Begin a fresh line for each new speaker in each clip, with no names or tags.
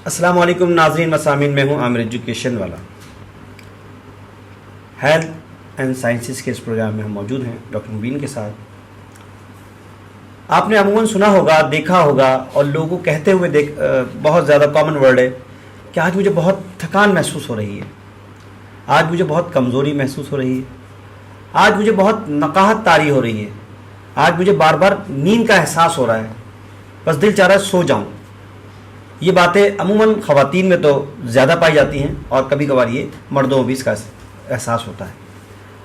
السلام علیکم ناظرین و سامعین، میں ہوں عامر ایجوکیشن والا. ہیلتھ اینڈ سائنسز کے اس پروگرام میں ہم موجود ہیں ڈاکٹر مبین کے ساتھ. آپ نے عموماً سنا ہوگا، دیکھا ہوگا، اور لوگوں کو کہتے ہوئے بہت زیادہ کامن ورڈ ہے کہ آج مجھے بہت تھکان محسوس ہو رہی ہے، آج مجھے بہت کمزوری محسوس ہو رہی ہے، آج مجھے بہت نقاہت طاری ہو رہی ہے، آج مجھے بار بار نیند کا احساس ہو رہا ہے، بس دل چاہ رہا ہے سو جاؤں. یہ باتیں عموماً خواتین میں تو زیادہ پائی جاتی ہیں، اور کبھی کبھار یہ مردوں میں بھی اس کا احساس ہوتا ہے،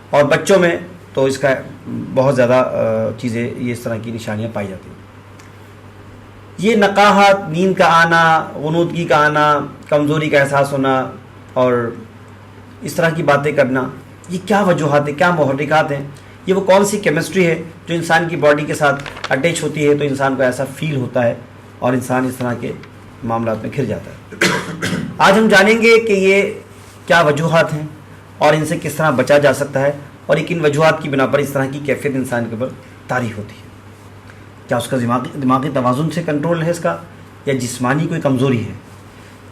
اور بچوں میں تو اس کا بہت زیادہ چیزیں، یہ اس طرح کی نشانیاں پائی جاتی ہیں. یہ نقاہت، نیند کا آنا، غنودگی کا آنا، کمزوری کا احساس ہونا اور اس طرح کی باتیں کرنا، یہ کیا وجوہات ہیں، کیا محرکات ہیں؟ یہ وہ کون سی کیمسٹری ہے جو انسان کی باڈی کے ساتھ اٹیچ ہوتی ہے تو انسان کو ایسا فیل ہوتا ہے اور انسان اس طرح کے معاملات میں گھر جاتا ہے؟ آج ہم جانیں گے کہ یہ کیا وجوہات ہیں اور ان سے کس طرح بچا جا سکتا ہے، اور یہ کن وجوہات کی بنا پر اس طرح کی کیفیت انسان کے اوپر طاری ہوتی ہے. کیا اس کا دماغی توازن سے کنٹرول ہے اس کا، یا جسمانی کوئی کمزوری ہے،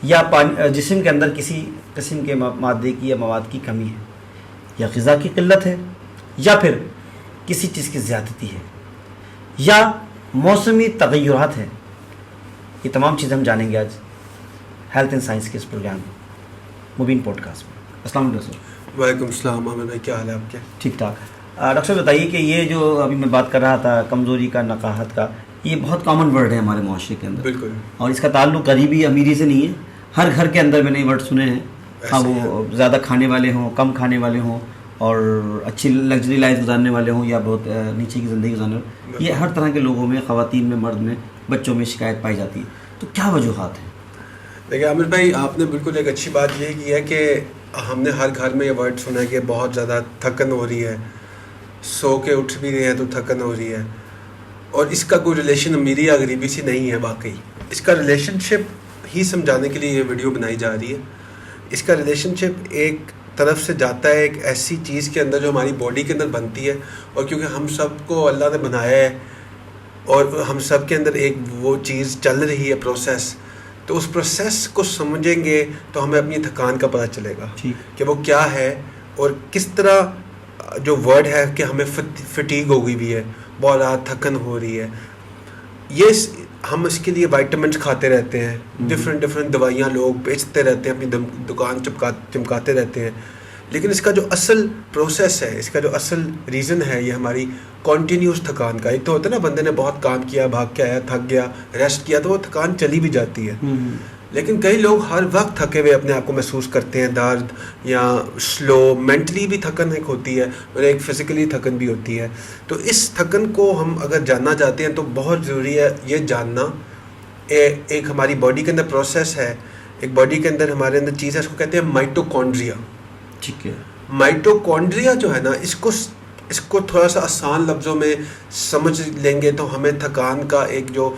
یا جسم کے اندر کسی قسم کے مادے کی یا مواد کی کمی ہے، یا غذا کی قلت ہے، یا پھر کسی چیز کی زیادتی ہے، یا موسمی تغیرات ہیں؟ یہ تمام چیزیں ہم جانیں گے آج ہیلتھ اینڈ سائنس کے اس پروگرام میں، مبین پوڈ کاسٹ میں. السلام علیکم سر.
وعلیکم السلام عامر بھائی، کیا حال ہے آپ کے؟
ٹھیک ٹھاک. ڈاکٹر صاحب بتائیے کہ یہ جو ابھی میں بات کر رہا تھا کمزوری کا، نقاہت کا، یہ بہت کامن ورڈ ہے ہمارے معاشرے کے اندر.
بالکل.
اور اس کا تعلق غریبی امیری سے نہیں ہے، ہر گھر کے اندر میں نے یہ ورڈ سنے ہیں. ہاں، وہ زیادہ کھانے والے ہوں، کم کھانے والے ہوں، اور اچھی لگژری لائف گزارنے والے ہوں، یا بہت نیچے کی زندگی گزارنے والے، یہ ہر طرح کے لوگوں میں، خواتین میں، مرد میں، بچوں میں شکایت پائی جاتی ہے. تو کیا وجوہات ہیں؟
دیکھیے عامر بھائی، آپ نے بالکل ایک اچھی بات یہ کی ہے کہ ہم نے ہر گھر میں یہ ورڈ سنا ہے کہ بہت زیادہ تھکن ہو رہی ہے، سو کے اٹھ بھی رہے ہیں تو تھکن ہو رہی ہے. اور اس کا کوئی ریلیشن امیری یا غریبی سے نہیں ہے. واقعی اس کا ریلیشن شپ ہی سمجھانے کے لیے یہ ویڈیو بنائی جا رہی ہے. اس کا ریلیشن شپ ایک طرف سے جاتا ہے ایک ایسی چیز کے اندر جو ہماری باڈی کے اندر بنتی ہے، اور کیونکہ ہم سب کو اللہ نے بنایا ہے اور ہم سب کے اندر ایک وہ چیز چل رہی ہے، پروسیس، تو اس پروسیس کو سمجھیں گے تو ہمیں اپنی تھکان کا پتہ چلے گا کہ وہ کیا ہے، اور کس طرح جو ورڈ ہے کہ ہمیں فٹیگ ہو گئی بھی ہے، بہت زیادہ تھکن ہو رہی ہے. یہ ہم اس کے لیے وائٹامنس کھاتے رہتے ہیں، ڈفرینٹ دوائیاں لوگ بیچتے رہتے ہیں، اپنی دکان چمکاتے رہتے ہیں. لیکن اس کا جو اصل پروسیس ہے، اس کا جو اصل ریزن ہے، یہ ہماری کنٹینیوس تھکان کا. ایک تو ہوتا ہے نا، بندے نے بہت کام کیا، بھاگ کے آیا، تھک گیا، ریسٹ کیا، تو وہ تھکان چلی بھی جاتی ہے. لیکن کئی لوگ ہر وقت تھکے ہوئے اپنے آپ کو محسوس کرتے ہیں، درد یا سلو، مینٹلی بھی تھکن ایک ہوتی ہے اور ایک فزیکلی تھکن بھی ہوتی ہے. تو اس تھکن کو ہم اگر جاننا چاہتے ہیں تو بہت ضروری ہے یہ جاننا. ایک ہماری باڈی کے اندر پروسیس ہے، ایک باڈی کے اندر ہمارے اندر چیز ہے، اس کو کہتے ہیں مائٹوکونڈریا.
ٹھیک ہے.
مائٹوکونڈریا جو ہے نا، اس کو تھوڑا سا آسان لفظوں میں سمجھ لیں گے تو ہمیں تھکان کا ایک جو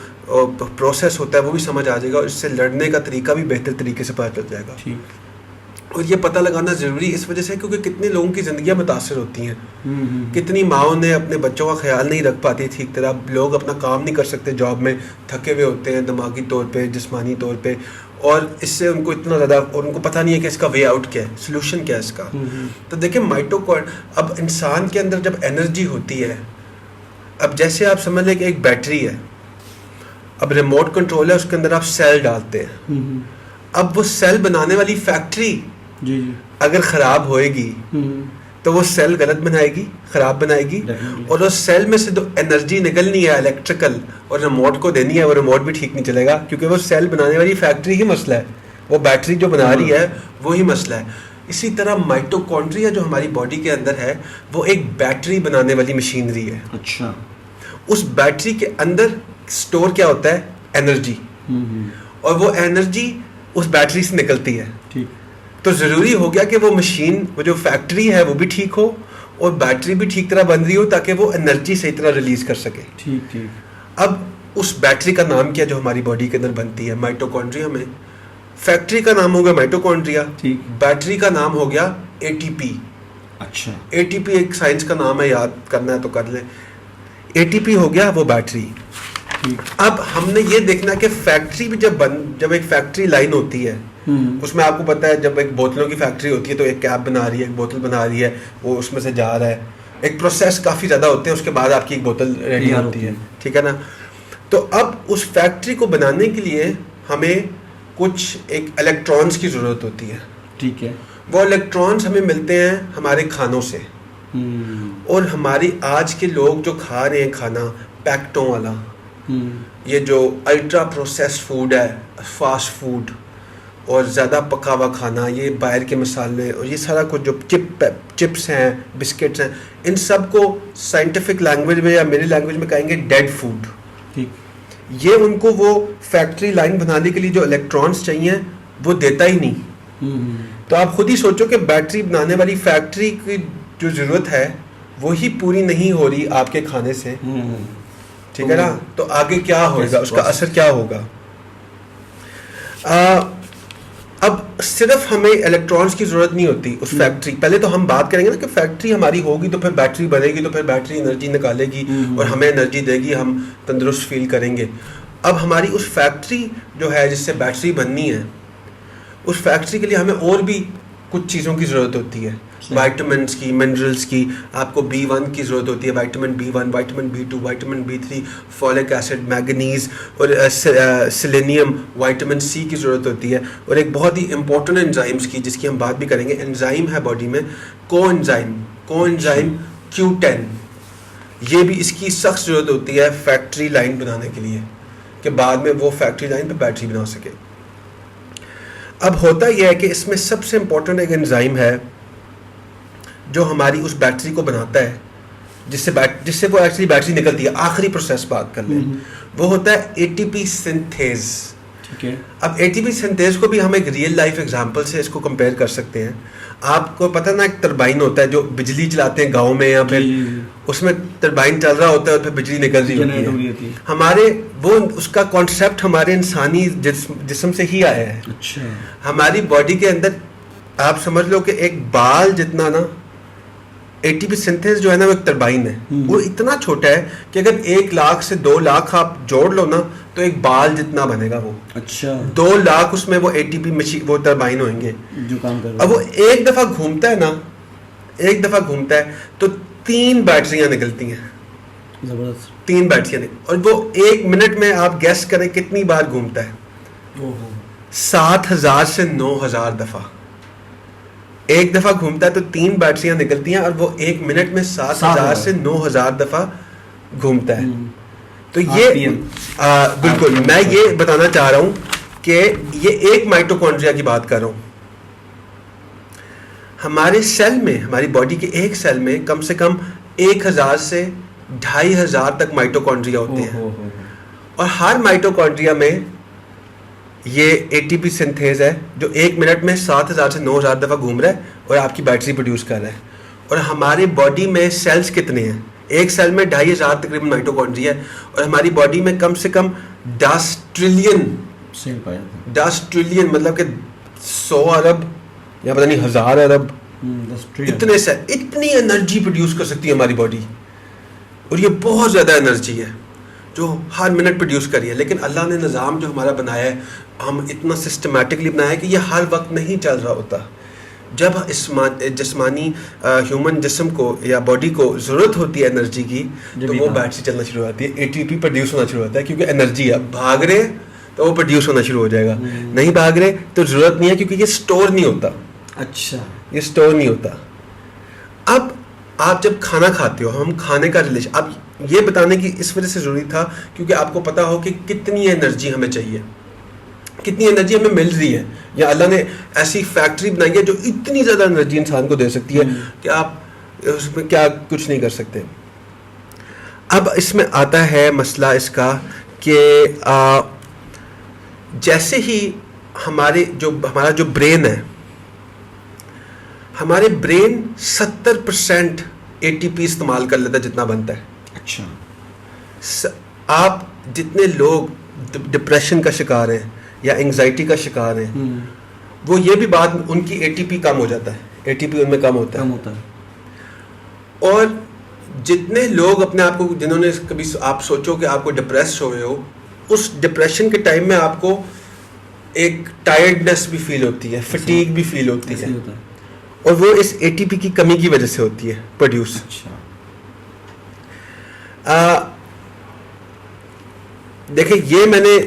پروسیس ہوتا ہے وہ بھی سمجھ آ جائے گا، اور اس سے لڑنے کا طریقہ بھی بہتر طریقے سے پتہ چل جائے گا. اور یہ پتہ لگانا ضروری اس وجہ سے کیونکہ کتنے لوگوں کی زندگیاں متاثر ہوتی ہیں. کتنی ماؤں نے اپنے بچوں کا خیال نہیں رکھ پاتی ٹھیک طرح، لوگ اپنا کام نہیں کر سکتے، جاب میں تھکے ہوئے ہوتے ہیں دماغی طور پہ، جسمانی طور پہ، اور اس سے ان کو اتنا زیادہ، اور ان کو پتہ نہیں ہے کہ اس کا وے آؤٹ کیا ہے، سلوشن کیا ہے اس کا. تو دیکھیں اب انسان کے اندر جب انرجی ہوتی ہے، اب جیسے آپ سمجھ لیں کہ ایک بیٹری ہے، اب ریموٹ کنٹرول ہے، اس کے اندر آپ سیل ڈالتے ہیں. اب وہ سیل بنانے والی فیکٹری اگر خراب ہوئے گی تو وہ سیل غلط بنائے گی، خراب بنائے گی، اور اس سیل میں سے جو انرجی نکلنی ہے الیکٹریکل اور ریموٹ کو دینی ہے، وہ ریموٹ بھی ٹھیک نہیں چلے گا، کیونکہ وہ سیل بنانے والی فیکٹری ہی مسئلہ ہے، وہ بیٹری جو بنا رہی ہے وہی مسئلہ ہے. اسی طرح مائٹوکونڈریا جو ہماری باڈی کے اندر ہے وہ ایک بیٹری بنانے والی مشینری ہے.
اچھا.
اس بیٹری کے اندر سٹور کیا ہوتا ہے؟ انرجی. اور وہ انرجی اس بیٹری سے نکلتی ہے. تو ضروری ہو گیا کہ وہ مشین، وہ جو فیکٹری ہے وہ بھی ٹھیک ہو اور بیٹری بھی ٹھیک طرح بن رہی ہو تاکہ وہ انرجی صحیح طرح ریلیز کر سکے. اب اس بیٹری کا نام کیا جو ہماری باڈی کے اندر بنتی ہے مائٹوکونڈریا میں؟ فیکٹری کا نام ہو گیا مائٹوکونڈریا، بیٹری کا نام ہو گیا اے ٹی پی.
اچھا.
اے ٹی پی ایک سائنس کا نام ہے، یاد کرنا ہے تو کر لیں. اے ٹی پی ہو گیا وہ بیٹری. اب ہم نے یہ دیکھنا کہ فیکٹری بھی جب ایک فیکٹری لائن ہوتی ہے اس میں آپ کو پتا ہے جب ایک بوتلوں کی فیکٹری ہوتی ہے تو ایک کیپ بنا رہی ہے, ایک بوتل بنا رہی ہے, وہ اس میں سے جا رہا ہے, ایک پروسیس کافی زیادہ ہوتے ہیں, اس کے بعد آپ کی ایک بوتل ریڈی ہوتی ہے, ٹھیک ہے نا. تو اب اس فیکٹری کو بنانے کے لیے ہمیں کچھ ایک الیکٹرانس کی ضرورت ہوتی ہے,
ٹھیک ہے.
وہ الیکٹرانس ہمیں ملتے ہیں ہمارے کھانوں سے, اور ہماری آج کے لوگ جو کھا رہے ہیں کھانا پیکٹوں والا, یہ جو الٹرا پروسیس فوڈ ہے, فاسٹ فوڈ اور زیادہ پکا ہوا کھانا, یہ باہر کے مسالے اور یہ سارا کچھ جو چپس ہیں, بسکٹس ہیں, ان سب کو سائنٹیفک لینگویج میں یا میری لینگویج میں کہیں گے ڈیڈ فوڈ. یہ ان کو وہ فیکٹری لائن بنانے کے لیے جو الیکٹرانس چاہیے وہ دیتا ہی نہیں. تو آپ خود ہی سوچو کہ بیٹری بنانے والی فیکٹری کی جو ضرورت ہے وہی پوری نہیں ہو رہی آپ کے کھانے سے, ٹھیک ہے نا. تو آگے کیا ہوگا, اس کا اثر کیا ہوگا. اب صرف ہمیں الیکٹرانس کی ضرورت نہیں ہوتی اس فیکٹری, پہلے تو ہم بات کریں گے نا کہ فیکٹری ہماری ہوگی تو پھر بیٹری بنے گی, تو پھر بیٹری انرجی نکالے گی اور ہمیں انرجی دے گی, ہم تندرست فیل کریں گے. اب ہماری اس فیکٹری جو ہے جس سے بیٹری بننی ہے, اس فیکٹری کے لیے ہمیں اور بھی کچھ چیزوں کی ضرورت ہوتی ہے, وائٹامنس کی, منرلس کی. آپ کو B1 کی ضرورت ہوتی ہے, vitamin B1, vitamin B2, vitamin B3, folic acid, manganese اور سیلینیم, وائٹامن C کی ضرورت ہوتی ہے, اور ایک بہت ہی امپورٹنٹ انزائمس کی جس کی ہم بات بھی کریں گے. انزائم ہے باڈی میں کو انزائم Q10, یہ بھی اس کی سخت ضرورت ہوتی ہے فیکٹری لائن بنانے کے لیے کہ بعد میں وہ فیکٹری لائن پہ بیٹری بنا سکے. اب ہوتا یہ ہے کہ اس میں سب سے امپورٹنٹ ایک انزائم ہے جو ہماری اس بیٹری کو بناتا ہے, جس سے وہ ایکچولی بیٹری نکلتی ہے. آخری پروسیس بات کر لیں, وہ ہوتا ہے ATP سنتھیز. اب ATP سنتھیز کو بھی ہم ایک ریئل لائف ایگزامپل سے اس کو کمپیئر کر سکتے ہیں. آپ کو پتہ نا ایک ٹربائن ہوتا ہے جو بجلی چلاتے ہیں گاؤں میں, یا پھر اس میں ٹربائن چل رہا ہوتا ہے اور پھر بجلی نکل رہی ہوتی ہے. ہمارے وہ اس کا کانسیپٹ ہمارے انسانی جسم سے ہی آیا ہے. ہماری باڈی کے اندر آپ سمجھ لو کہ ایک بال جتنا نا ATP سنتھیز جو ہے نا وہ ایک ٹربائن ہے, وہ اتنا چھوٹا ہے کہ اگر 1 لاکھ سے 2 لاکھ آپ جوڑ لو نا تو ایک بال جتنا بنے گا وہ. 2 لاکھ اس میں وہ ATP مشین وہ ٹربائن ہوئیں گے جو کام کر رہے ہیں. اب وہ ایک دفعہ گھومتا ہے نا, ایک دفعہ گھومتا ہے تو 3 بیٹریاں نکلتی ہیں, 3 بیٹریاں, اور وہ 1 منٹ میں آپ گیس کریں کتنی بار گھومتا ہے, 7,000 سے 9,000 دفعہ. ایک دفعہ گھومتا ہے تو 3 بیٹریاں نکلتی ہیں, اور وہ 1 منٹ میں 7,000 سے 9,000 دفعہ گھومتا ہے. تو یہ بالکل میں یہ بتانا چاہ رہا ہوں کہ یہ ایک مائٹوکونڈریا کی بات کر رہا ہوں. ہمارے سیل میں, ہماری باڈی کے ایک سیل میں کم سے کم 1,000 سے 2,500 تک مائٹوکونڈریا ہوتے ہیں, اور ہر مائٹوکونڈریا میں یہ ATP سنتھیز ہے جو 1 منٹ میں 7,000 سے 9,000 دفعہ گھوم رہا ہے اور آپ کی بیٹری پروڈیوس کر رہا ہے. اور ہماری باڈی میں سیلز کتنے ہیں, ایک سیل میں 2,500 تقریباً مائٹوکونڈریا ہے, اور ہماری باڈی میں کم سے کم 10 ٹریلین مطلب کہ 100 ارب یا پتہ نہیں 1,000 ارب اتنے سے اتنی انرجی پروڈیوس کر سکتی ہے ہماری باڈی. اور یہ بہت زیادہ انرجی ہے جو ہر منٹ پروڈیوس کری ہے. لیکن اللہ نے نظام جو ہمارا بنایا ہے, ہم اتنا سسٹمیٹکلی بنایا ہے کہ یہ ہر وقت نہیں چل رہا ہوتا. جب جسمانی ہیومن جسم کو یا باڈی کو ضرورت ہوتی ہے انرجی کی تو وہ بیٹری چلنا شروع ہوتی ہے, ATP پروڈیوس ہونا شروع ہوتا ہے, کیونکہ انرجی ہے. بھاگ رہے تو وہ پروڈیوس ہونا شروع ہو جائے گا, نہیں بھاگ رہے تو ضرورت نہیں ہے کیونکہ یہ اسٹور نہیں ہوتا. یہ اسٹور نہیں ہوتا. اب آپ جب کھانا کھاتے ہو, ہم کھانے کا ریلیشن اب یہ بتانے کی اس وجہ سے ضروری تھا کیونکہ آپ کو پتا ہو کہ کتنی انرجی ہمیں چاہیے, کتنی انرجی ہمیں مل رہی ہے, یا اللہ نے ایسی فیکٹری بنائی ہے جو اتنی زیادہ انرجی انسان کو دے سکتی ہے کہ آپ اس میں کیا کچھ نہیں کر سکتے. اب اس میں آتا ہے مسئلہ اس کا کہ جیسے ہی ہمارا جو برین ہے, ہمارے برین 70% ATP استعمال کر لیتا ہے جتنا بنتا ہے. آپ جتنے لوگ ڈپریشن کا شکار ہیں یا انگزائٹی کا شکار ہیں, وہ یہ بھی بات ان کی ATP کم ہو جاتا ہے, ATP ان میں کم ہوتا ہے. اور جتنے لوگ اپنے آپ کو, جنہوں نے کبھی آپ سوچو کہ آپ کو ڈپریس ہوئے ہو, اس ڈپریشن کے ٹائم میں آپ کو ایک ٹائرڈنس بھی فیل ہوتی ہے, فٹیگ بھی فیل ہوتی ہے, اور وہ اس اے ٹی پی کی کمی کی وجہ سے ہوتی ہے پروڈیوس. دیکھیں یہ میں نے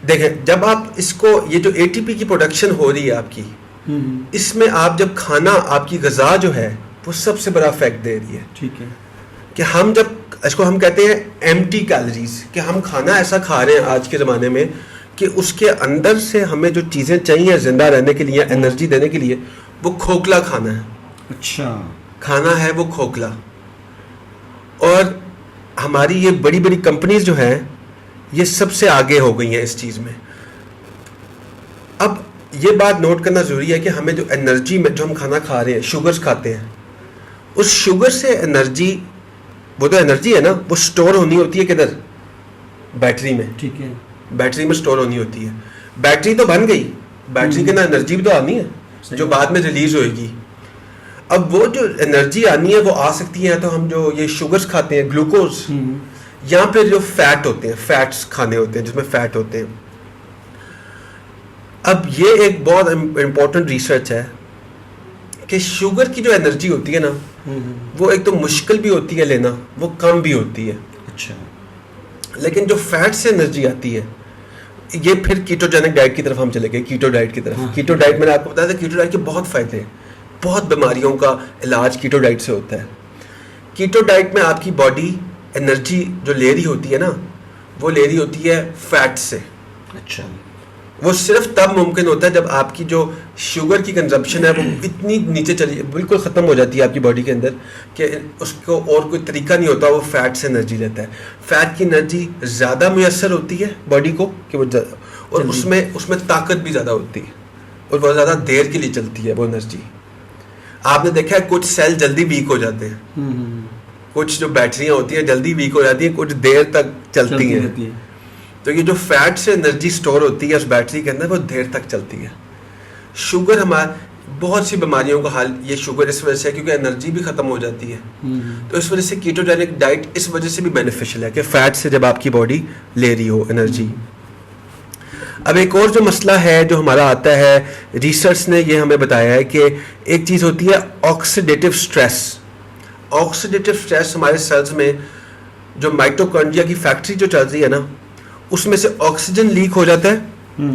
دیکھیں جب آپ اس کو, یہ جو اے ٹی پی کی پروڈکشن ہو رہی ہے آپ کی, اس میں آپ جب کھانا, آپ کی غذا جو ہے وہ سب سے بڑا افیکٹ دے رہی ہے.
ٹھیک ہے,
کہ ہم جب اس کو ہم کہتے ہیں ایمٹی کیلوریز, کہ ہم کھانا ایسا کھا رہے ہیں آج کے زمانے میں کہ اس کے اندر سے ہمیں جو چیزیں چاہیے زندہ رہنے کے لیے, انرجی دینے کے لیے, وہ کھوکھلا کھانا ہے.
اچھا,
کھانا ہے وہ کھوکھلا. اور ہماری یہ بڑی بڑی کمپنیز جو ہیں یہ سب سے آگے ہو گئی ہیں اس چیز میں. اب یہ بات نوٹ کرنا ضروری ہے کہ ہمیں جو انرجی میں جو ہم کھانا کھا رہے ہیں, شوگرز کھاتے ہیں, اس شوگر سے انرجی, وہ تو انرجی ہے نا, وہ سٹور ہونی ہوتی ہے کدھر, بیٹری میں.
ٹھیک ہے,
بیٹری میں سٹور ہونی ہوتی ہے. بیٹری تو بن گئی, بیٹری کے نا انرجی بھی تو آنی ہے جو بعد میں ریلیز ہوئے گی. اب وہ جو انرجی آنی ہے وہ آ سکتی ہے تو ہم جو یہ شوگرز کھاتے ہیں, گلوکوز, یا پھر جو فیٹ ہوتے ہیں, فیٹس کھانے ہوتے ہیں جس میں فیٹ ہوتے ہیں. اب یہ ایک بہت امپورٹنٹ ریسرچ ہے کہ شوگر کی جو انرجی ہوتی ہے نا, وہ ایک تو مشکل بھی ہوتی ہے لینا, وہ کم بھی ہوتی ہے.
اچھا,
لیکن جو فیٹ سے انرجی آتی ہے, یہ پھر کیٹوجینک ڈائٹ کی طرف ہم چلے گئے. کیٹو ڈائٹ کی طرف, کیٹو ڈائٹ میں نے آپ کو بتایا تھا, کیٹو ڈائٹ کے بہت فائدے ہیں, بہت بیماریوں کا علاج کیٹو ڈائٹ سے ہوتا ہے. کیٹو ڈائٹ میں آپ کی باڈی انرجی جو لے رہی ہوتی ہے نا, وہ لے رہی ہوتی ہے فیٹ سے.
اچھا,
وہ صرف تب ممکن ہوتا ہے جب آپ کی جو شوگر کی کنزمپشن ہے وہ اتنی نیچے چلی, بالکل ختم ہو جاتی ہے آپ کی باڈی کے اندر کہ اس کو اور کوئی طریقہ نہیں ہوتا, وہ فیٹ سے انرجی لیتا ہے. فیٹ کی انرجی زیادہ میسر ہوتی ہے باڈی کو کہ وہ, اور اس میں طاقت بھی زیادہ ہوتی ہے, اور وہ زیادہ دیر کے لیے چلتی ہے وہ انرجی. آپ نے دیکھا ہے کچھ سیل جلدی ویک ہو جاتے ہیں, کچھ جو بیٹریاں ہوتی ہیں جلدی ویک ہو جاتی ہیں, کچھ دیر تک چلتی ہیں. تو یہ جو فیٹ سے انرجی سٹور ہوتی ہے اس بیٹری کے اندر, وہ دیر تک چلتی ہے. شوگر ہمارے بہت سی بیماریوں کا حل یہ شوگر اس وجہ سے ہے کیونکہ انرجی بھی ختم ہو جاتی ہے. تو اس وجہ سے کیٹوجینک ڈائٹ اس وجہ سے بھی بینیفیشل ہے کہ فیٹ سے جب آپ کی باڈی لے رہی ہو انرجی. اب ایک اور جو مسئلہ ہے جو ہمارا آتا ہے, ریسرچ نے یہ ہمیں بتایا ہے کہ ایک چیز ہوتی ہے آکسیڈیٹو سٹریس. آکسیڈیٹو سٹریس ہمارے سیلز میں جو مائٹوکانڈریا کی فیکٹری جو چل رہی ہے نا, اس میں سے آکسیجن لیک ہو جاتا ہے,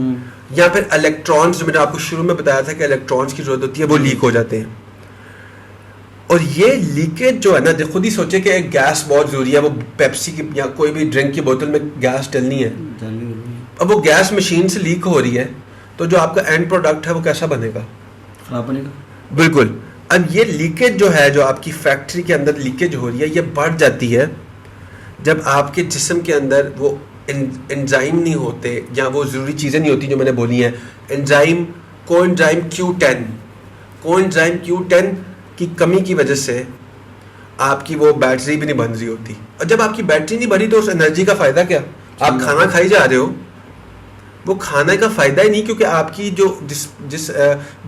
یا پھر الیکٹرانز, جو میں نے آپ کو شروع میں بتایا تھا کہ الیکٹرانز کی ضرورت ہوتی ہے, وہ لیک ہو جاتے ہیں. اور یہ لیکیج جو ہے نا, خود ہی سوچے کہ ایک گیس بہت ضروری ہے, وہ پیپسی کی یا کوئی بھی ڈرنک کی بوتل میں گیس ڈلنی ہے, اب وہ گیس مشین سے لیک ہو رہی ہے, تو جو آپ کا اینڈ پروڈکٹ ہے وہ کیسا بنے گا,
خراب بنے گا.
بالکل. اب یہ لیکیج جو ہے, جو آپ کی فیکٹری کے اندر لیکیج ہو رہی ہے, یہ بڑھ جاتی ہے جب آپ کے جسم کے اندر وہ انزائم نہیں ہوتے, یا وہ ضروری چیزیں نہیں ہوتی جو میں نے بولی ہیں. انزائم, کوانزائم Q10, کوانزائم Q10 کی کمی کی وجہ سے آپ کی وہ بیٹری بھی نہیں بن رہی ہوتی. اور جب آپ کی بیٹری نہیں بنی تو اس انرجی کا فائدہ کیا؟ آپ کھانا کھائی جا رہے ہو, وہ کھانے کا فائدہ ہی نہیں, کیونکہ آپ کی جو جس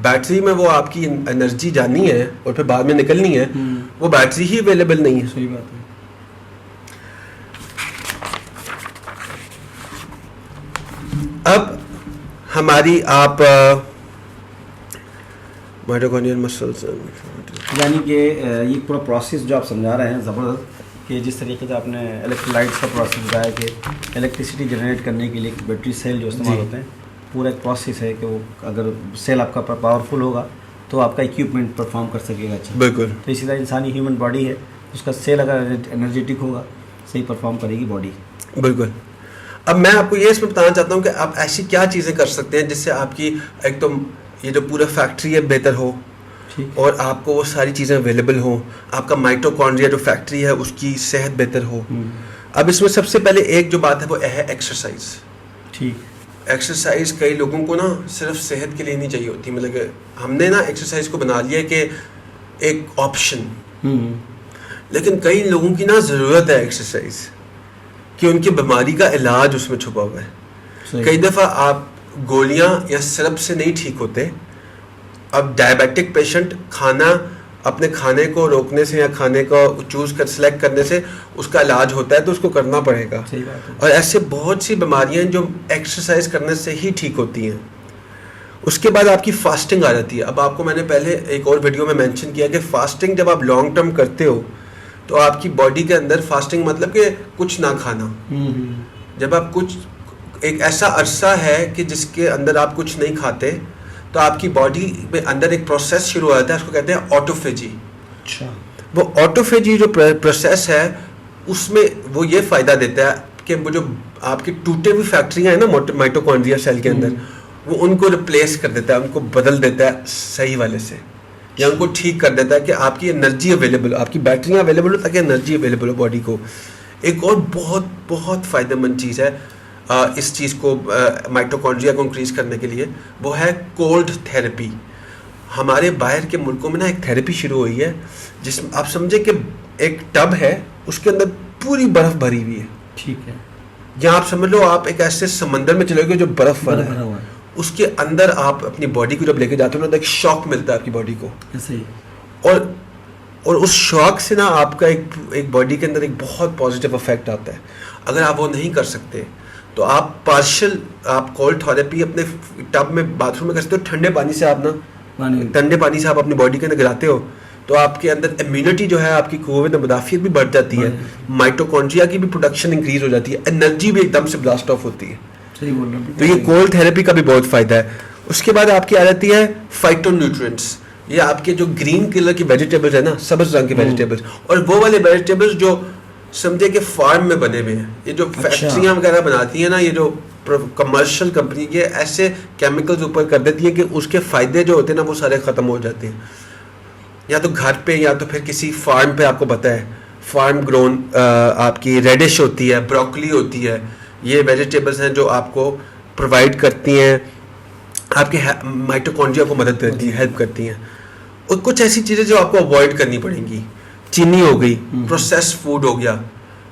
بیٹری میں وہ آپ کی انرجی جانی ہے اور پھر بعد میں نکلنی ہے, وہ بیٹری ہی اویلیبل نہیں ہے.
صحیح بات ہے.
اب ہماری آپ مائٹوکونڈریل مسلز,
یعنی کہ یہ پورا پروسیس جو آپ سمجھا رہے ہیں زبردست, کہ جس طریقے سے آپ نے الیکٹرولائٹس کا پروسیس بتایا کہ الیکٹریسٹی جنریٹ کرنے کے لیے بیٹری سیل جو استعمال ہوتے ہیں, پورا ایک پروسیس ہے کہ وہ اگر سیل آپ کا پاورفل ہوگا تو آپ کا اکوپمنٹ پرفارم کر سکے گا اچھا.
بالکل.
تو اسی طرح انسانی ہیومن باڈی ہے, اس کا سیل اگر انرجیٹک ہوگا صحیح پرفارم کرے گی باڈی.
بالکل. اب میں آپ کو یہ اس میں بتانا چاہتا ہوں کہ آپ ایسی کیا چیزیں کر سکتے ہیں جس سے آپ کی ایک تو یہ جو پورا فیکٹری ہے بہتر ہو, اور آپ کو وہ ساری چیزیں اویلیبل ہوں, آپ کا مائٹوکانڈریا جو فیکٹری ہے اس کی صحت بہتر ہو. اب اس میں سب سے پہلے ایک جو بات ہے وہ ہے ایکسرسائز.
ٹھیک.
ایکسرسائز کئی لوگوں کو نا صرف صحت کے لیے نہیں چاہیے ہوتی, مطلب کہ ہم نے نا ایکسرسائز کو بنا لیا کہ ایک آپشن, لیکن کئی لوگوں کی نا ضرورت ہے ایکسرسائز, کہ ان کی بیماری کا علاج اس میں چھپا ہوا ہے. کئی دفعہ آپ گولیاں یا سرپ سے نہیں ٹھیک ہوتے, اب ڈائبیٹک پیشنٹ کھانا اپنے کھانے کو روکنے سے یا کھانے کو چوز کر سلیکٹ کرنے سے اس کا علاج ہوتا ہے تو اس کو کرنا پڑے گا. اور ایسے بہت سی بیماریاں ہیں جو ایکسرسائز کرنے سے ہی ٹھیک ہوتی ہیں. اس کے بعد آپ کی فاسٹنگ آ جاتی ہے. اب آپ کو میں نے پہلے ایک اور ویڈیو میں مینشن کیا کہ فاسٹنگ جب آپ لانگ ٹرم کرتے ہو تو آپ کی باڈی کے اندر فاسٹنگ مطلب کہ کچھ نہ کھانا. جب آپ کچھ ایک ایسا عرصہ ہے کہ جس کے اندر آپ کچھ نہیں کھاتے تو آپ کی باڈی میں اندر ایک پروسیس شروع ہو جاتا ہے, اس کو کہتے ہیں آٹوفیجی.
اچھا.
وہ آٹوفیجی جو پروسیس ہے اس میں وہ یہ فائدہ دیتا ہے کہ وہ جو آپ کی ٹوٹے ہوئی فیکٹریاں ہیں نا مائٹوکونڈریا سیل کے اندر, وہ ان کو ریپلیس کر دیتا ہے, ان کو بدل دیتا ہے صحیح والے سے, یا ان کو ٹھیک کر دیتا ہے کہ آپ کی انرجی اویلیبل ہو, آپ کی بیٹریاں اویلیبل ہو تاکہ انرجی اویلیبل ہو باڈی کو. ایک اور بہت بہت فائدہ مند چیز ہے اس چیز کو مائٹوکونڈریا کو انکریز کرنے کے لیے, وہ ہے کولڈ تھیراپی. ہمارے باہر کے ملکوں میں نا ایک تھیراپی شروع ہوئی ہے جس میں آپ سمجھے کہ ایک ٹب ہے, اس کے اندر پوری برف بھری ہوئی ہے.
ٹھیک ہے.
یا آپ سمجھ لو آپ ایک ایسے سمندر میں چلے گئے جو برف والا ہے, اس کے اندر آپ اپنی باڈی کو جب لے کے جاتے ہو نا تو ایک شاک ملتا ہے آپ کی باڈی کو. اور اس شاک سے نا آپ کا ایک باڈی کے اندر ایک بہت پازیٹیو افیکٹ آتا ہے. اگر آپ وہ نہیں کر سکتے تو آپ پارشل آپ کولڈ تھراپی اپنے ٹب میں باتھ روم میں کر سکتے ہو. ٹھنڈے پانی سے آپ اپنی باڈی کے اندر گراتے ہو تو آپ کے اندر امیونٹی جو ہے, آپ کی قوت مدافعت بھی بڑھ جاتی ہے, مائٹوکونڈریا کی بھی پروڈکشن انکریز ہو جاتی ہے, انرجی بھی ایک دم سے بلاسٹ آف ہوتی ہے. تو یہ کولڈ تھراپی کا بھی بہت فائدہ ہے. اس کے بعد آپ کی آ جاتی ہے فائٹو نیوٹرینٹس. یہ آپ کے جو گرین کلر کی ویجیٹیبلز ہیں نا, سبز رنگ کے ویجیٹیبلز, اور وہ والے ویجیٹیبلز جو سمجھے کہ فارم میں بنے ہوئے ہیں. یہ جو فیکٹریاں وغیرہ بناتی ہیں نا, یہ جو کمرشل کمپنی, یہ ایسے کیمیکلز اوپر کر دیتی ہیں کہ اس کے فائدے جو ہوتے ہیں نا وہ سارے ختم ہو جاتے ہیں. یا تو گھر پہ یا تو پھر کسی فارم پہ, آپ کو پتہ ہے فارم گرون آپ کی ریڈش ہوتی ہے, بروکلی ہوتی ہے, یہ ویجیٹیبلز ہیں جو آپ کو پرووائڈ کرتی ہیں, آپ کے مائٹوکونڈریا کو مدد کرتی ہیں, ہیلپ کرتی ہیں. اور کچھ ایسی چیزیں جو آپ کو اوائڈ کرنی پڑیں گی, چینی ہو گئی, پروسیس فوڈ ہو گیا,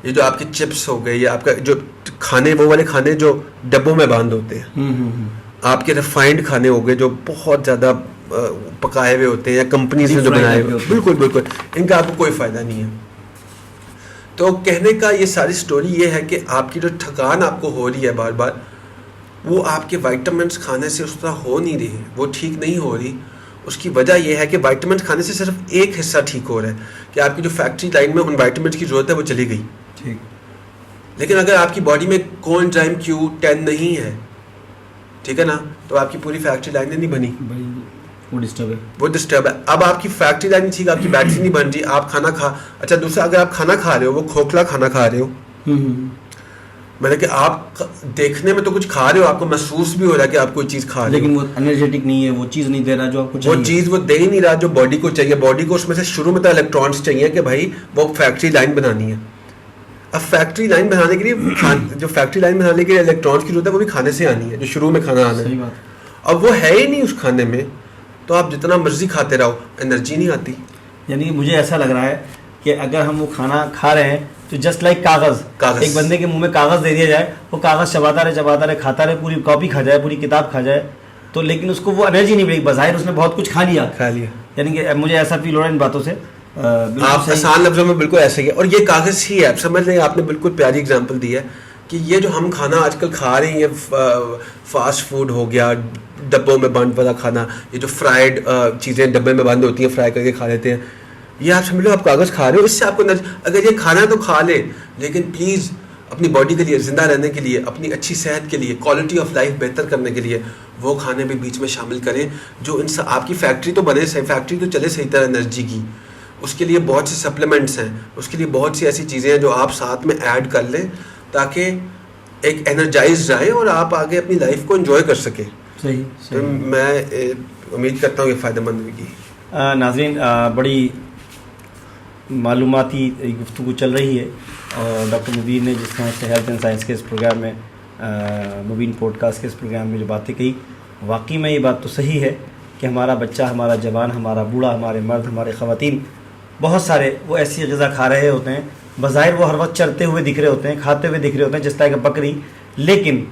یہ جو آپ کے چپس ہو گئے, یہ آپ کا جو کھانے وہ والے کھانے جو ڈبوں میں بند ہوتے ہیں, آپ کے ریفائنڈ کھانے ہو گئے جو بہت زیادہ پکائے ہوئے ہوتے ہیں یا کمپنیز نے جو بنائے ہوئے, بالکل ان کا آپ کو کوئی فائدہ نہیں ہے. تو کہنے کا یہ ساری سٹوری یہ ہے کہ آپ کی جو تھکان آپ کو ہو رہی ہے بار بار, وہ آپ کے وائٹامنس کھانے سے اس طرح ہو نہیں رہی, وہ ٹھیک نہیں ہو رہی. اس کی وجہ یہ ہے کہ وائٹامنس کھانے سے صرف ایک حصہ ٹھیک ہو رہا ہے کہ آپ کی جو فیکٹری لائن میں ان وائٹامنس کی ضرورت ہے وہ چلی گئی. لیکن اگر آپ کی باڈی میں کوانزائم Q10 نہیں ہے, ٹھیک ہے نا, تو آپ کی پوری فیکٹری لائن نہیں بنی, وہ ڈسٹرب ہے. اب آپ کی فیکٹری لائن ٹھیک, آپ کی بیٹری نہیں بن رہی, آپ کھانا اچھا دوسرا, اگر آپ کھانا کھا رہے ہو وہ کھوکھلا کھانا کھا رہے ہو, مطلب کہ آپ دیکھنے میں تو کچھ کھا رہے ہو, آپ کو محسوس بھی ہو رہا ہے کہ آپ کوئی چیز کھا رہے ہو,
لیکن وہ انرجیٹک نہیں ہے, وہ چیز نہیں دے رہا جو آپ کو چاہیے,
وہ چیز وہ دے ہی نہیں رہا جو باڈی کو چاہیے. باڈی کو اس میں سے شروع میں تو الیکٹرانس چاہیے کہ بھائی وہ فیکٹری لائن بنانی ہے. اب فیکٹری لائن بنانے کے لیے جو فیکٹری لائن بنانے کے لیے الیکٹرانس کی ضرورت ہے وہ بھی کھانے سے آنی ہے, جو شروع میں کھانا آنا ہے. اب وہ ہے ہی نہیں اس کھانے میں, تو آپ جتنا مرضی کھاتے رہو انرجی نہیں آتی.
یعنی مجھے ایسا لگ رہا ہے کہ اگر ہم وہ کھانا کھا رہے ہیں تو جسٹ لائک کاغذ, ایک بندے کے منہ میں کاغذ دے دیا جائے, وہ کاغذ چباتا رہے کھاتا رہے, پوری کاپی کھا جائے, پوری کتاب کھا جائے, تو لیکن اس کو وہ انرجی نہیں ملے گی. بظاہر اس نے بہت کچھ کھا لیا. یعنی کہ مجھے ایسا فیل ہو رہا ہے ان باتوں سے.
آپ آسان لفظوں میں بالکل ایسا ہی ہے, اور یہ کاغذ ہی ہے. آپ سمجھ لیں, آپ نے بالکل پیاری اگزامپل دی ہے کہ یہ جو ہم کھانا آج کل کھا رہے ہیں, یہ فاسٹ فوڈ ہو گیا, ڈبوں میں بند والا کھانا, یہ جو فرائیڈ چیزیں ڈبے میں بند ہوتی ہیں, فرائی کر کے کھا لیتے ہیں, یہ آپ سمجھ لو آپ کاغذ کھا رہے ہو. اس سے آپ کو اگر یہ کھانا ہے تو کھا لیں, لیکن پلیز اپنی باڈی کے لیے, زندہ رہنے کے لیے, اپنی اچھی صحت کے لیے, کوالٹی آف لائف بہتر کرنے کے لیے وہ کھانے بھی بیچ میں شامل کریں جو آپ کی فیکٹری تو بنے, فیکٹری تو چلے صحیح طرح انرجی کی. اس کے لیے بہت سے سپلیمنٹس ہیں, اس کے لیے بہت سی ایسی چیزیں ہیں جو آپ ساتھ میں ایڈ کر لیں تاکہ ایک انرجائز رہے اور آپ آگے اپنی لائف کو انجوائے کر سکیں.
صحیح.
میں امید کرتا ہوں کہ فائدہ مند ہوگی.
ناظرین, بڑی معلوماتی گفتگو چل رہی ہے, اور ڈاکٹر مبین نے جس طرح سے ہیلتھ اینڈ سائنس کے اس پروگرام میں, مبین پوڈ کاسٹ کے اس پروگرام میں جو باتیں کہی, واقعی میں یہ بات تو صحیح ہے کہ ہمارا بچہ, ہمارا جوان, ہمارا بوڑھا, ہمارے مرد, ہمارے خواتین, بہت سارے وہ ایسی غذا کھا رہے ہوتے ہیں, بظاہر وہ ہر وقت چرتے ہوئے دکھ رہے ہوتے ہیں, کھاتے ہوئے دکھ رہے ہوتے ہیں جس طرح کہ بکری, لیکن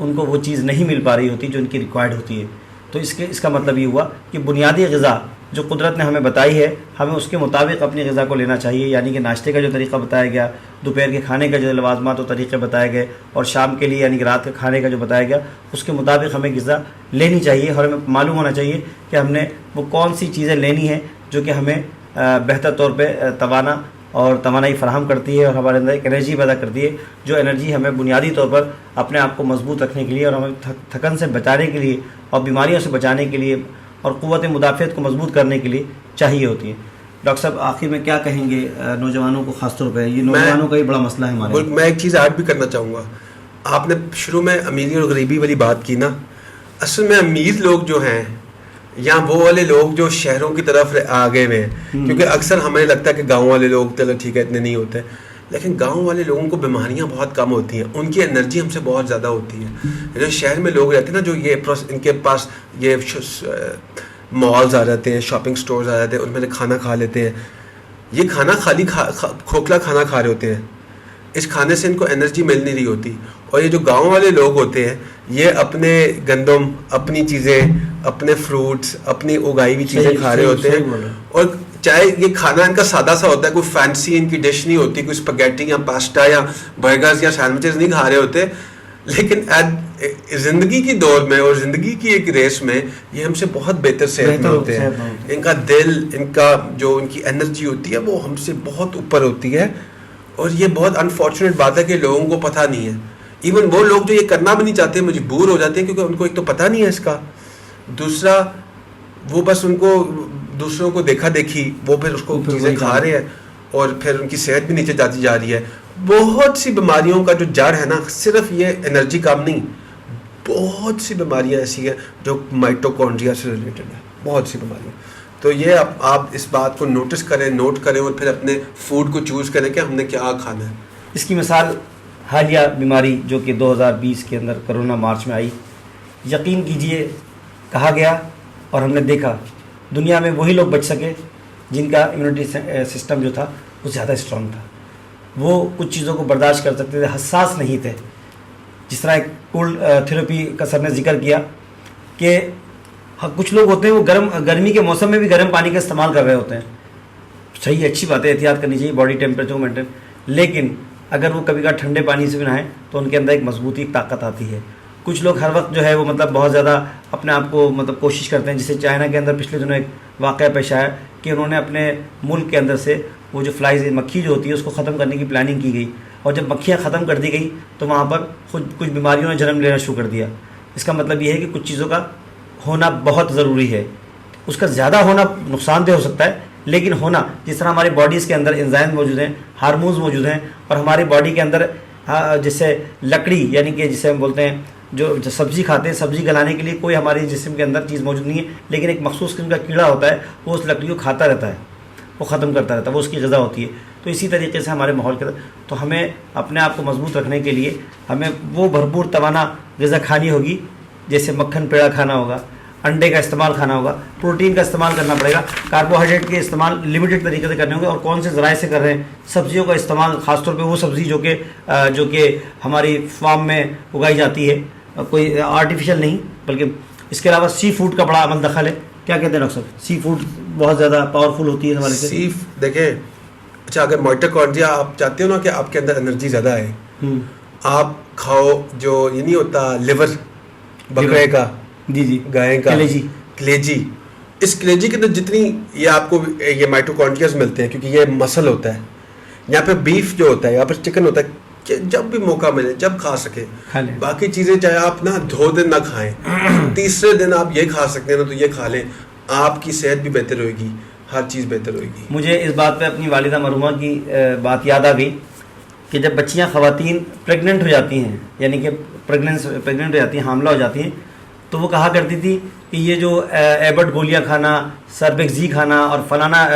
ان کو وہ چیز نہیں مل پا رہی ہوتی جو ان کی ریکوائرڈ ہوتی ہے. تو
تو اس کا مطلب یہ ہوا کہ بنیادی غذا جو قدرت نے ہمیں بتائی ہے ہمیں اس کے مطابق اپنی غذا کو لینا چاہیے، یعنی کہ ناشتے کا جو طریقہ بتایا گیا، دوپہر کے کھانے کا جو لوازمات و طریقے بتائے گئے، اور شام کے لیے یعنی کہ رات کے کھانے کا جو بتایا گیا، اس کے مطابق ہمیں غذا لینی چاہیے، اور ہمیں معلوم ہونا چاہیے کہ ہم نے وہ کون سی چیزیں لینی ہیں جو کہ ہمیں بہتر طور پہ توانائی فراہم کرتی ہے اور ہمارے اندر ایک انرجی پیدا کرتی ہے، جو انرجی ہمیں بنیادی طور پر اپنے آپ کو مضبوط رکھنے کے لیے اور ہمیں تھکن سے بچانے کے لیے اور بیماریوں سے بچانے کے لیے اور قوت مدافعت کو مضبوط کرنے کے لیے چاہیے ہوتی ہے۔ ڈاکٹر صاحب آخر میں کیا کہیں گے نوجوانوں کو، خاص طور پہ یہ نوجوانوں کا ہی بڑا مسئلہ ہے ہمارے؟
میں ایک چیز ایڈ بھی کرنا چاہوں گا، آپ نے شروع میں امیری اور غریبی والی بات کی نا، اصل میں امیر لوگ جو ہیں یا وہ والے لوگ جو شہروں کی طرف آگے ہوئے ہیں، کیونکہ اکثر ہمیں لگتا ہے کہ گاؤں والے لوگ چلو ٹھیک ہے اتنے نہیں ہوتے، لیکن گاؤں والے لوگوں کو بیماریاں بہت کم ہوتی ہیں، ان کی انرجی ہم سے بہت زیادہ ہوتی ہے۔ جو شہر میں لوگ رہتے ہیں نا، جو ان کے پاس یہ مالز آ جاتے ہیں، شاپنگ سٹورز آ جاتے ہیں، ان میں کھانا کھا لیتے ہیں، یہ کھانا خالی کھوکھلا کھانا کھا رہے ہوتے ہیں، اس کھانے سے ان کو انرجی مل نہیں رہی ہوتی۔ اور یہ جو گاؤں والے لوگ ہوتے ہیں یہ اپنے گندم، اپنی چیزیں، اپنے فروٹس، اپنی اگائی ہوئی چیزیں کھا رہے ہوتے ہیں، اور چاہے یہ کھانا ان کا سادہ سا ہوتا ہے، کوئی فینسی ان کی ڈش نہیں ہوتی، کوئی اسپگیٹی یا پاستا یا برگرز یا سینڈوچز نہیں کھا رہے ہوتے، لیکن زندگی کی دور میں اور زندگی کی ایک ریس میں یہ ہم سے بہت بہتر صحت میں ہوتے ہیں۔ ان کا دل، ان کا جو ان کی انرجی ہوتی ہے وہ ہم سے بہت اوپر ہوتی ہے، اور یہ بہت انفارچونیٹ بات ہے کہ لوگوں کو پتہ نہیں ہے۔ ایون وہ لوگ جو یہ کرنا بھی نہیں چاہتے مجبور ہو جاتے ہیں، کیونکہ ان کو ایک تو پتہ نہیں ہے اس کا، دوسرا وہ بس ان کو دوسروں کو دیکھا دیکھی وہ پھر اس کو چیزیں کھا رہے ہیں، اور پھر ان کی صحت بھی نیچے جاتی جا رہی ہے۔ بہت سی بیماریوں کا جو جڑ ہے نا، صرف یہ انرجی کم نہیں، بہت سی بیماریاں ایسی ہیں جو مائٹوکونڈریا سے ریلیٹڈ ہیں، بہت سی بیماریاں۔ تو یہ آپ اس بات کو نوٹس کریں، نوٹ کریں، اور پھر اپنے فوڈ کو چوز کریں کہ ہم نے کیا کھانا ہے۔
اس کی مثال حالیہ بیماری جو کہ 2020 کے اندر کرونا مارچ میں آئی، یقین کیجئے کہا گیا اور ہم نے دیکھا دنیا میں وہی لوگ بچ سکے جن کا امیونٹی سسٹم جو تھا وہ زیادہ اسٹرانگ تھا، وہ کچھ چیزوں کو برداشت کر سکتے تھے، حساس نہیں تھے۔ جس طرح ایک کولڈ تھراپی کا سر نے ذکر کیا کہ کچھ لوگ ہوتے ہیں وہ گرمی کے موسم میں بھی گرم پانی کا استعمال کر رہے ہوتے ہیں، صحیح، اچھی بات ہے، احتیاط کرنی چاہیے باڈی ٹیمپریچر کو مینٹین، لیکن اگر وہ کبھی کبھار ٹھنڈے پانی سے بھی نہائیں تو ان کے اندر ایک مضبوطی، ایک طاقت آتی ہے۔ کچھ لوگ ہر وقت جو ہے وہ بہت زیادہ اپنے آپ کو کوشش کرتے ہیں، جسے چائنا کے اندر پچھلے دنوں ایک واقعہ پیش آیا کہ انہوں نے اپنے ملک کے اندر سے وہ جو فلائز مکھی جو ہوتی ہے اس کو ختم کرنے کی پلاننگ کی گئی، اور جب مکھیاں ختم کر دی گئی تو وہاں پر کچھ بیماریوں نے جنم لینا شروع کر دیا۔ اس کا مطلب یہ ہے کہ کچھ چیزوں کا ہونا بہت ضروری ہے، اس کا زیادہ ہونا نقصان دہ ہو سکتا ہے، لیکن ہونا، جس طرح ہماری باڈیز کے اندر انزائم موجود ہیں، ہارمونز موجود ہیں، اور ہماری باڈی کے اندر جیسے لکڑی، یعنی کہ جسے ہم بولتے ہیں جو سبزی کھاتے ہیں، سبزی گلانے کے لیے کوئی ہمارے جسم کے اندر چیز موجود نہیں ہے، لیکن ایک مخصوص قسم کا کیڑا ہوتا ہے، وہ اس لکڑی کو کھاتا رہتا ہے، وہ ختم کرتا رہتا ہے، وہ اس کی غذا ہوتی ہے۔ تو اسی طریقے سے ہمارے ماحول کے اندر، تو ہمیں اپنے آپ کو مضبوط رکھنے کے لیے ہمیں وہ بھرپور توانا غذا کھانی ہوگی، جیسے مکھن پیڑا کھانا ہوگا، انڈے کا استعمال کھانا ہوگا، پروٹین کا استعمال کرنا پڑے گا، کاربوہائیڈریٹ کے استعمال لمیٹڈ طریقے سے کرنے ہوں گے، اور کون سے ذرائع سے کر رہے ہیں، سبزیوں کا استعمال، خاص طور پہ وہ سبزی جو کہ ہماری فارم میں اگائی جاتی ہے، کوئی آرٹیفیشل نہیں، بلکہ اس کے علاوہ سی فوڈ کا بڑا عمل دخل ہے۔ کیا کہتے ہیں ڈاکٹر صاحب؟ سی فوڈ بہت زیادہ پاورفل ہوتی ہے اس حوالے سے۔
دیکھیں، اچھا اگر مائٹوکونڈریا آپ چاہتے ہو نا کہ آپ کے اندر انرجی زیادہ ہے، آپ کھاؤ جو یہ نہیں ہوتا لیور بکرے کا،
جی
گائے کا، کلیجی، اس کلیجی کے اندر جتنی یہ آپ کو یہ مائٹوکونڈریاز ملتے ہیں، کیونکہ یہ مسل ہوتا ہے، یا پھر بیف جو ہوتا ہے، یا پھر چکن ہوتا ہے، کہ جب بھی موقع ملے جب کھا سکے، باقی چیزیں چاہے آپ نا 2 دن نہ کھائیں، تیسرے دن آپ یہ کھا سکتے ہیں نا تو یہ کھا لیں، آپ کی صحت بھی بہتر ہوئے گی، ہر چیز بہتر ہوئے گی۔
مجھے اس بات پہ اپنی والدہ مرحومہ کی بات یاد آ گئی کہ جب بچیاں، خواتین پریگننٹ ہو جاتی ہیں، یعنی کہ پریگننٹ ہو جاتی ہیں، حاملہ ہو جاتی ہیں، تو وہ کہا کرتی تھی کہ یہ جو ایبٹ گولیاں کھانا، سربیکزی کھانا اور فلانا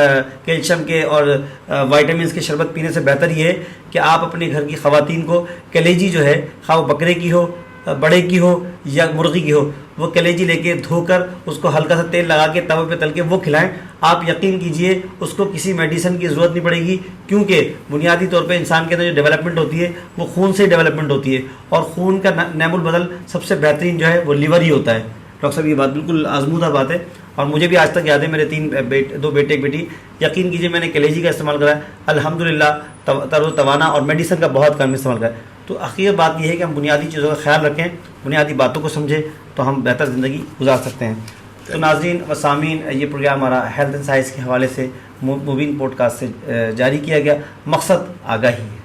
کیلشیم کے اور وائٹامنس کے شربت پینے سے بہتر یہ ہے کہ آپ اپنے گھر کی خواتین کو کلیجی جو ہے، خواہ وہ بکرے کی ہو، بڑے کی ہو یا مرغی کی ہو، وہ کلیجی لے کے دھو کر اس کو ہلکا سا تیل لگا کے توے پہ تل کے وہ کھلائیں۔ آپ یقین کیجئے اس کو کسی میڈیسن کی ضرورت نہیں پڑے گی، کیونکہ بنیادی طور پہ انسان کے اندر جو ڈیولپمنٹ ہوتی ہے وہ خون سے ڈیولپمنٹ ہوتی ہے، اور خون کا نعم البدل سب سے بہترین جو ہے وہ لیور ہی ہوتا ہے۔ ڈاکٹر صاحب یہ بات بالکل آزمودہ بات ہے، اور مجھے بھی آج تک یاد ہے، میرے 2 بیٹے ایک بیٹی، یقین کیجیے میں نے کلیجی کا استعمال کرا ہے، الحمدللہ تر و توانا، اور میڈیسن کا بہت کم استعمال کرا ہے. تو آخر بات یہ ہے کہ ہم بنیادی چیزوں کا خیال رکھیں، بنیادی باتوں کو سمجھیں، تو ہم بہتر زندگی گزار سکتے ہیں. تو ناظرین و سامعین، یہ پروگرام ہمارا ہیلتھ اینڈ سائنس کے حوالے سے مبین پوڈ کاسٹ سے جاری کیا گیا. مقصد آگاہی ہے،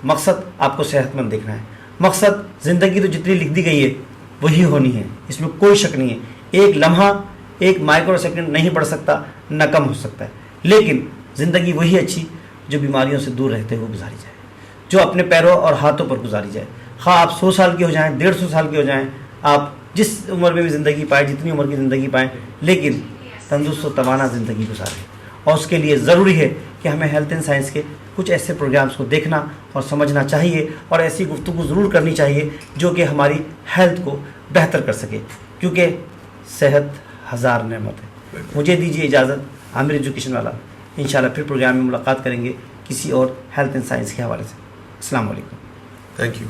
مقصد آپ کو صحت مند دیکھنا ہے، مقصد زندگی تو جتنی لکھ دی گئی ہے وہی ہونی ہے، اس میں کوئی شک نہیں ہے. ایک لمحہ، ایک مائکرو سیکنڈ نہیں بڑھ سکتا، نہ کم ہو سکتا ہے، لیکن زندگی وہی اچھی جو بیماریوں سے دور رہتے ہوئے گزاری جائے، جو اپنے پیروں اور ہاتھوں پر گزاری جائے. خواہ آپ 100 سال کے ہو جائیں، 150 سال کے ہو جائیں، آپ جس عمر میں بھی زندگی پائیں، جتنی عمر کی زندگی پائیں، لیکن تندرست و توانا زندگی گزاریں. اور اس کے لیے ضروری ہے کہ ہمیں ہیلتھ اینڈ سائنس کے کچھ ایسے پروگرامز کو دیکھنا اور سمجھنا چاہیے، اور ایسی گفتگو ضرور کرنی چاہیے جو کہ ہماری ہیلتھ کو بہتر کر سکے، کیونکہ صحت ہزار نعمت ہے. مجھے دیجیے اجازت، عامر ایجوکیشن والا. انشاءاللہ پھر پروگرام میں ملاقات کریں گے کسی اور ہیلتھ اینڈ سائنس کے حوالے سے. السلام علیکم.
Thank you.